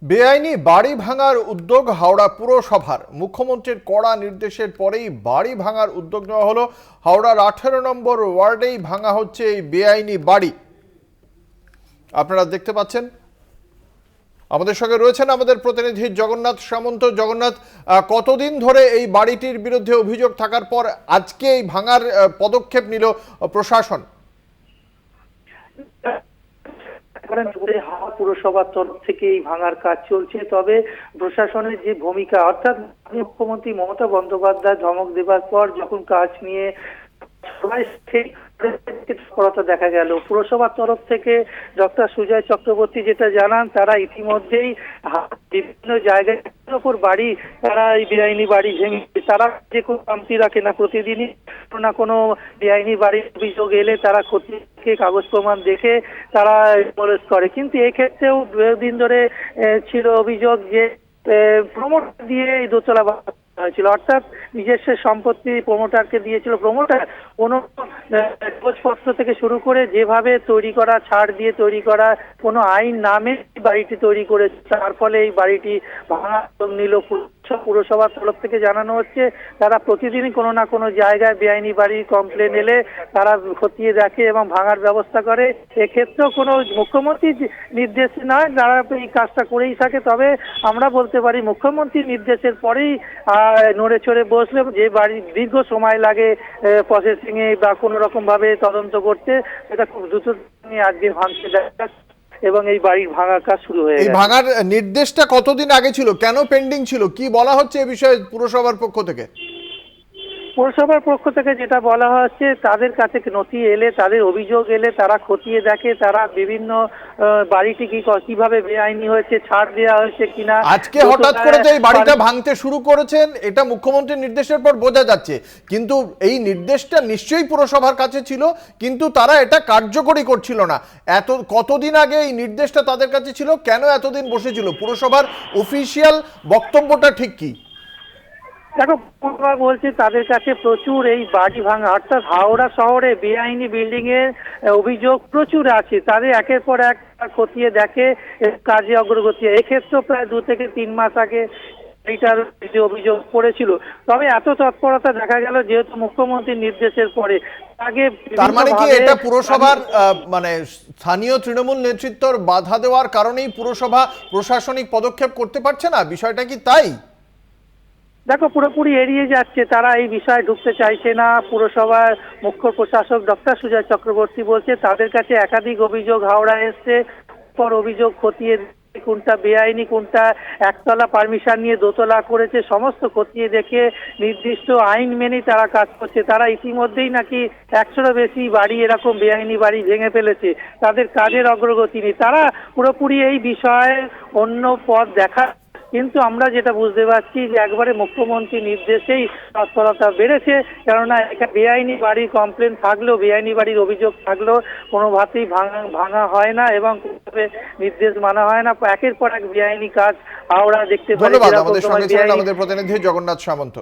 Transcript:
বেআইনি বাড়ি ভাঙার উদ্যোগ হাওড়া পুরসভার। মুখ্যমন্ত্রীর কড়া নির্দেশের পরেই বাড়ি ভাঙার উদ্যোগ নেওয়া হলো। হাওড়ার 18 নম্বর ওয়ার্ডেই ভাঙা হচ্ছে এই বেআইনি বাড়ি। আপনারা দেখতে পাচ্ছেন। আমাদের সঙ্গে রয়েছেন আমাদের প্রতিনিধি জগন্নাথ সামন্ত। জগন্নাথ, কতদিন ধরে এই বাড়িটির বিরুদ্ধে অভিযোগ থাকার পর আজকে এই ভাঙার পদক্ষেপ নিল প্রশাসন? হাওড়া পুরসভার তরফ থেকে এই ভাঙার কাজ চলছে, তবে প্রশাসনের যে ভূমিকা, অর্থাৎ মুখ্যমন্ত্রী মমতা বন্দ্যোপাধ্যায় ধমক দেবার পর যখন কাজ নিয়ে সবাই তৎপরতা দেখা গেল, পুরসভার তরফ থেকে ডক্টর সুজয় চক্রবর্তী যেটা জানান, তারা ইতিমধ্যেই বিভিন্ন জায়গায় ওপর বাড়ি, তারা এই বেআইনি বাড়ি ভেঙে, তারা যে কোনো কামতি রাখে না, প্রতিদিনই কোনো না কোনো বেআইনি বাড়ির অভিযোগ এলে তারা খতিয়ে কাগজ প্রমাণ দেখে তারা প্রবেশ করে। কিন্তু এক্ষেত্রেও দুদিন ধরে ছিল অভিযোগ যে প্রমোটার দিয়ে এই দোতলা হয়েছিল, অর্থাৎ নিজস্ব সম্পত্তি প্রমোটারকে দিয়েছিল। প্রমোটার কোনো কাগজপত্র থেকে শুরু করে যেভাবে তৈরি করা, ছাড় দিয়ে তৈরি করা, কোনো আইন নামে বাড়িটি তৈরি করে, তার ফলে এই বাড়িটি ভাঙা নিল। পুরসভার তরফ থেকে জানানো হচ্ছে তারা প্রতিদিনই কোনো না কোনো জায়গায় বেআইনি বাড়ি কমপ্লেন এলে তারা খতিয়ে দেখে এবং ভাঙার ব্যবস্থা করে। এক্ষেত্রেও কোনো মুখ্যমন্ত্রীর নির্দেশ নয়, তারা এই কাজটা করেই থাকে। তবে আমরা বলতে পারি মুখ্যমন্ত্রীর নির্দেশের পরেই নড়ে চড়ে বসলে, যে বাড়ি দীর্ঘ সময় লাগে প্রসেসিং এ বা কোনো রকম ভাবে তদন্ত করতে, সেটা খুব দ্রুত আজকে ভাঙতে দেখা এবং এই বাড়ির ভাঙার কাজ শুরু হয়ে গেছে। এই ভাঙার নির্দেশটা কতদিন আগে ছিল, কেন পেন্ডিং ছিল, কি বলা হচ্ছে এই বিষয়ে পুরসভার পক্ষ থেকে? পৌরসভার পক্ষ থেকে যেটা বলা হচ্ছে, তাদের কাছে নথি এলে, তাদের অভিযোগ এলে তারা খতিয়ে দেখে, তারা বিভিন্ন বাড়িটি কিভাবে বেআইনি হয়েছে, ছাড় দেওয়া হয়েছে কিনা। আজকে হঠাৎ করে তো এই বাড়িটা ভাঙতে শুরু করেছেন, এটা মুখ্যমন্ত্রীর নির্দেশের পর বোঝা যাচ্ছে, কিন্তু এই নির্দেশটা নিশ্চয়ই পুরসভার কাছে ছিল, কিন্তু তারা এটা কার্যকরী করছিল না। কতদিন আগে এই নির্দেশটা তাদের কাছে ছিল, কেন এতদিন বসেছিল? পুরসভার অফিসিয়াল বক্তব্যটা ঠিক কি? দেখো, বলছে তাদের কাছে প্রচুর এই বাড়ি ভাঙা, অর্থাৎ হাওড়া শহরে বেআইনি বিল্ডিং এর অভিযোগ প্রচুর আছে। তাদের একের পর এক খতিয়ে দেখে, কাজে অগ্রগতি। এক্ষেত্রেও প্রায় 2 থেকে 3 মাস আগে এইটার যে অভিযোগ পড়েছিল, তবে এত তৎপরতা দেখা গেল যেহেতু মুখ্যমন্ত্রীর নির্দেশের পরে। আগে তার মানে কি এটা পুরসভার মানে স্থানীয় তৃণমূল নেতৃত্বর বাধা দেওয়ার কারণেই পুরসভা প্রশাসনিক পদক্ষেপ করতে পারছে না? বিষয়টা কি তাই? দেখো, পুরোপুরি এড়িয়ে যাচ্ছে, তারা এই বিষয়ে ঢুকতে চাইছে না। পুরসভার মুখ্য প্রশাসক ডক্টর সুজয় চক্রবর্তী বলছে তাদের কাছে একাধিক অভিযোগ হাওড়া এসছে, পর অভিযোগ খতিয়ে কোনটা বেআইনি, কোনটা একতলা পারমিশন নিয়ে দোতলা করেছে, সমস্ত খতিয়ে দেখে নির্দিষ্ট আইন মেনেই তারা কাজ করছে। তারা ইতিমধ্যেই নাকি 100-এরও বেশি বাড়ি, এরকম বেআইনি বাড়ি ভেঙে ফেলেছে। তাদের কাজের অগ্রগতি নেই, তারা পুরোপুরি এই বিষয়ে অন্য পথ দেখা। কিন্তু আমরা যেটা বুঝতে পারছি যে একবারে মুখ্যমন্ত্রী নির্দেশেই তৎপরতা বেড়েছে, কেননা এখানে বেআইনি বাড়ির কমপ্লেন থাকলেও, বেআইনি বাড়ির অভিযোগ থাকলেও কোনোভাবেই ভাঙা হয় না এবং নির্দেশ মানা হয় না। একের পর এক বেআইনি কাজ আমরা দেখতে পাই। ধন্যবাদ। আমাদের সঙ্গে ছিলেন আমাদের প্রতিনিধি জগন্নাথ সামন্ত।